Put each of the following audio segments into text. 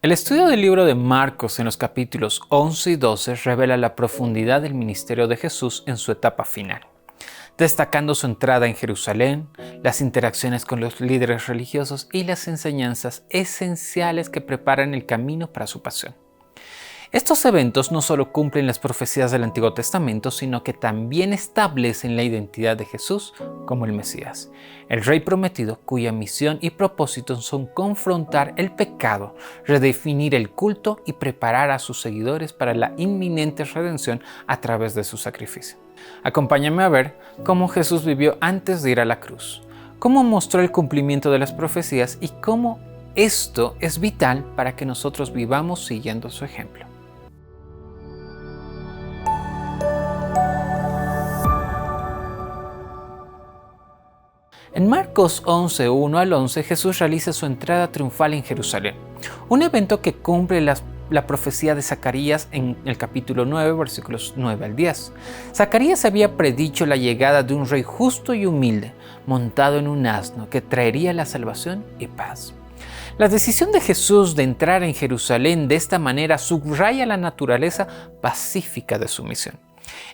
El estudio del libro de Marcos en los capítulos 11 y 12 revela la profundidad del ministerio de Jesús en su etapa final, destacando su entrada en Jerusalén, las interacciones con los líderes religiosos y las enseñanzas esenciales que preparan el camino para su pasión. Estos eventos no solo cumplen las profecías del Antiguo Testamento, sino que también establecen la identidad de Jesús como el Mesías, el Rey prometido cuya misión y propósito son confrontar el pecado, redefinir el culto y preparar a sus seguidores para la inminente redención a través de su sacrificio. Acompáñame a ver cómo Jesús vivió antes de ir a la cruz, cómo mostró el cumplimiento de las profecías y cómo esto es vital para que nosotros vivamos siguiendo su ejemplo. En Marcos 11, 1 al 11, Jesús realiza su entrada triunfal en Jerusalén, un evento que cumple la profecía de Zacarías en el capítulo 9, versículos 9 al 10. Zacarías había predicho la llegada de un rey justo y humilde, montado en un asno, que traería la salvación y paz. La decisión de Jesús de entrar en Jerusalén de esta manera subraya la naturaleza pacífica de su misión.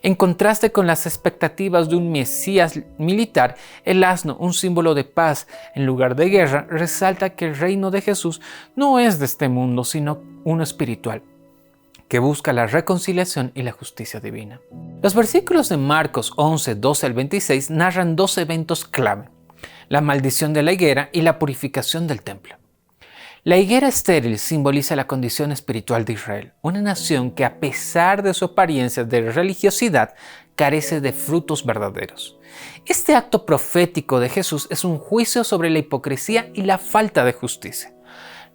En contraste con las expectativas de un Mesías militar, el asno, un símbolo de paz en lugar de guerra, resalta que el reino de Jesús no es de este mundo, sino uno espiritual, que busca la reconciliación y la justicia divina. Los versículos de Marcos 11, 12 al 26 narran dos eventos clave: la maldición de la higuera y la purificación del templo. La higuera estéril simboliza la condición espiritual de Israel, una nación que a pesar de su apariencia de religiosidad, carece de frutos verdaderos. Este acto profético de Jesús es un juicio sobre la hipocresía y la falta de justicia.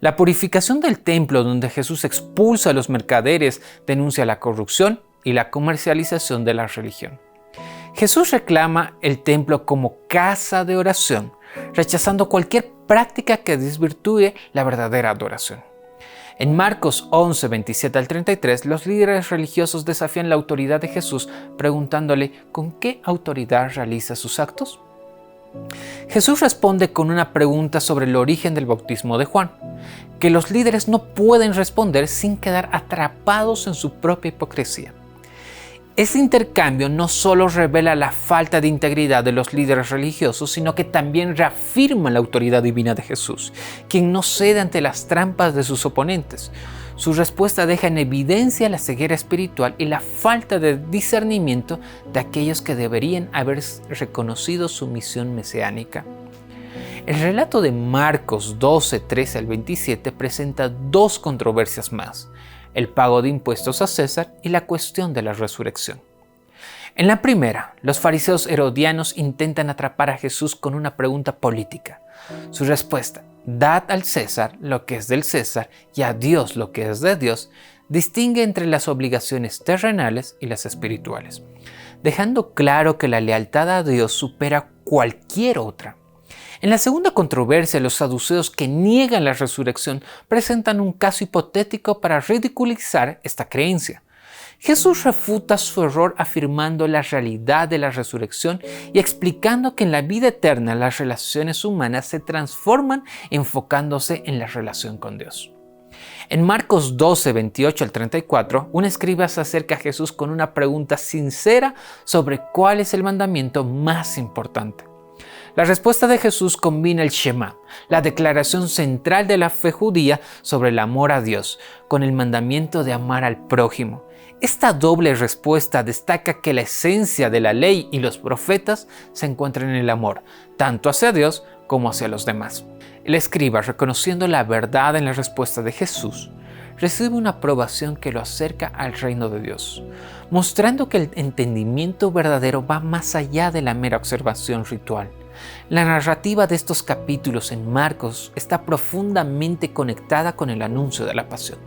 La purificación del templo, donde Jesús expulsa a los mercaderes, denuncia la corrupción y la comercialización de la religión. Jesús reclama el templo como casa de oración, rechazando cualquier práctica que desvirtúe la verdadera adoración. En Marcos 11, 27 al 33, los líderes religiosos desafían la autoridad de Jesús preguntándole ¿con qué autoridad realiza sus actos? Jesús responde con una pregunta sobre el origen del bautismo de Juan, que los líderes no pueden responder sin quedar atrapados en su propia hipocresía. Este intercambio no solo revela la falta de integridad de los líderes religiosos, sino que también reafirma la autoridad divina de Jesús, quien no cede ante las trampas de sus oponentes. Su respuesta deja en evidencia la ceguera espiritual y la falta de discernimiento de aquellos que deberían haber reconocido su misión mesiánica. El relato de Marcos 12, 13 al 27 presenta dos controversias más: el pago de impuestos a César y la cuestión de la resurrección. En la primera, los fariseos herodianos intentan atrapar a Jesús con una pregunta política. Su respuesta, dad al César lo que es del César y a Dios lo que es de Dios, distingue entre las obligaciones terrenales y las espirituales, dejando claro que la lealtad a Dios supera cualquier otra. En la segunda controversia, los saduceos que niegan la resurrección presentan un caso hipotético para ridiculizar esta creencia. Jesús refuta su error afirmando la realidad de la resurrección y explicando que en la vida eterna las relaciones humanas se transforman enfocándose en la relación con Dios. En Marcos 12, 28 al 34, un escriba se acerca a Jesús con una pregunta sincera sobre cuál es el mandamiento más importante. La respuesta de Jesús combina el Shema, la declaración central de la fe judía sobre el amor a Dios, con el mandamiento de amar al prójimo. Esta doble respuesta destaca que la esencia de la ley y los profetas se encuentran en el amor, tanto hacia Dios como hacia los demás. El escriba, reconociendo la verdad en la respuesta de Jesús, recibe una aprobación que lo acerca al reino de Dios, mostrando que el entendimiento verdadero va más allá de la mera observación ritual. La narrativa de estos capítulos en Marcos está profundamente conectada con el anuncio de la pasión.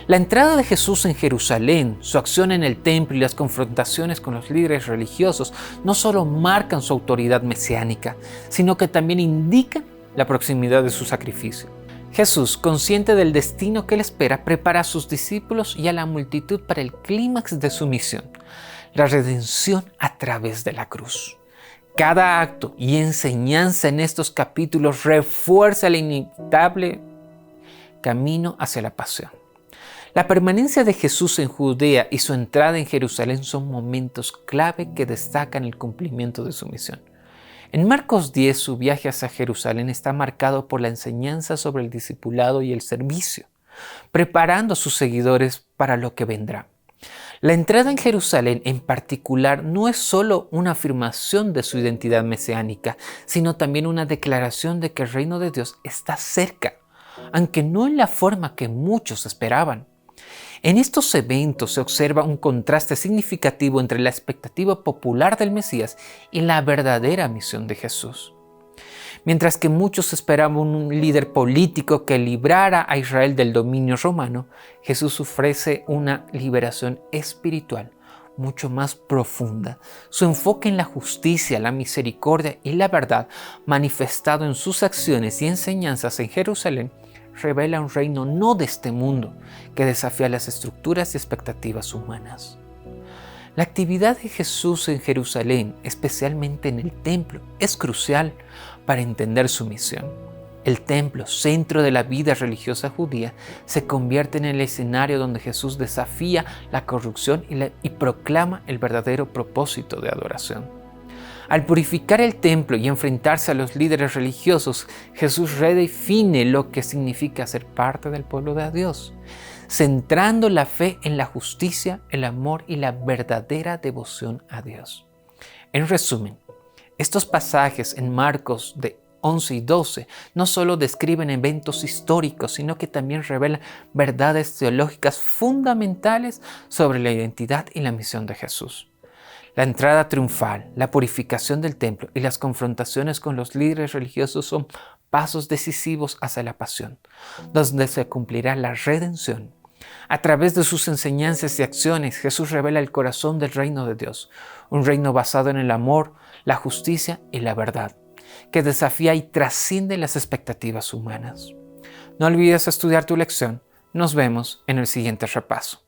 La entrada de Jesús en Jerusalén, su acción en el templo y las confrontaciones con los líderes religiosos no solo marcan su autoridad mesiánica, sino que también indican la proximidad de su sacrificio. Jesús, consciente del destino que le espera, prepara a sus discípulos y a la multitud para el clímax de su misión, la redención a través de la cruz. Cada acto y enseñanza en estos capítulos refuerza la inevitable camino hacia la pasión. La permanencia de Jesús en Judea y su entrada en Jerusalén son momentos clave que destacan el cumplimiento de su misión. En Marcos 10, su viaje hacia Jerusalén está marcado por la enseñanza sobre el discipulado y el servicio, preparando a sus seguidores para lo que vendrá. La entrada en Jerusalén en particular no es solo una afirmación de su identidad mesiánica, sino también una declaración de que el reino de Dios está cerca, aunque no en la forma que muchos esperaban. En estos eventos se observa un contraste significativo entre la expectativa popular del Mesías y la verdadera misión de Jesús. Mientras que muchos esperaban un líder político que librara a Israel del dominio romano, Jesús ofrece una liberación espiritual mucho más profunda. Su enfoque en la justicia, la misericordia y la verdad, manifestado en sus acciones y enseñanzas en Jerusalén, revela un reino no de este mundo, que desafía las estructuras y expectativas humanas. La actividad de Jesús en Jerusalén, especialmente en el templo, es crucial para entender su misión. El templo, centro de la vida religiosa judía, se convierte en el escenario donde Jesús desafía la corrupción y proclama el verdadero propósito de adoración. Al purificar el templo y enfrentarse a los líderes religiosos, Jesús redefine lo que significa ser parte del pueblo de Dios, centrando la fe en la justicia, el amor y la verdadera devoción a Dios. En resumen, estos pasajes en Marcos de 11 y 12 no solo describen eventos históricos, sino que también revelan verdades teológicas fundamentales sobre la identidad y la misión de Jesús. La entrada triunfal, la purificación del templo y las confrontaciones con los líderes religiosos son pasos decisivos hacia la pasión, donde se cumplirá la redención. A través de sus enseñanzas y acciones, Jesús revela el corazón del reino de Dios, un reino basado en el amor, la justicia y la verdad, que desafía y trasciende las expectativas humanas. No olvides estudiar tu lección. Nos vemos en el siguiente repaso.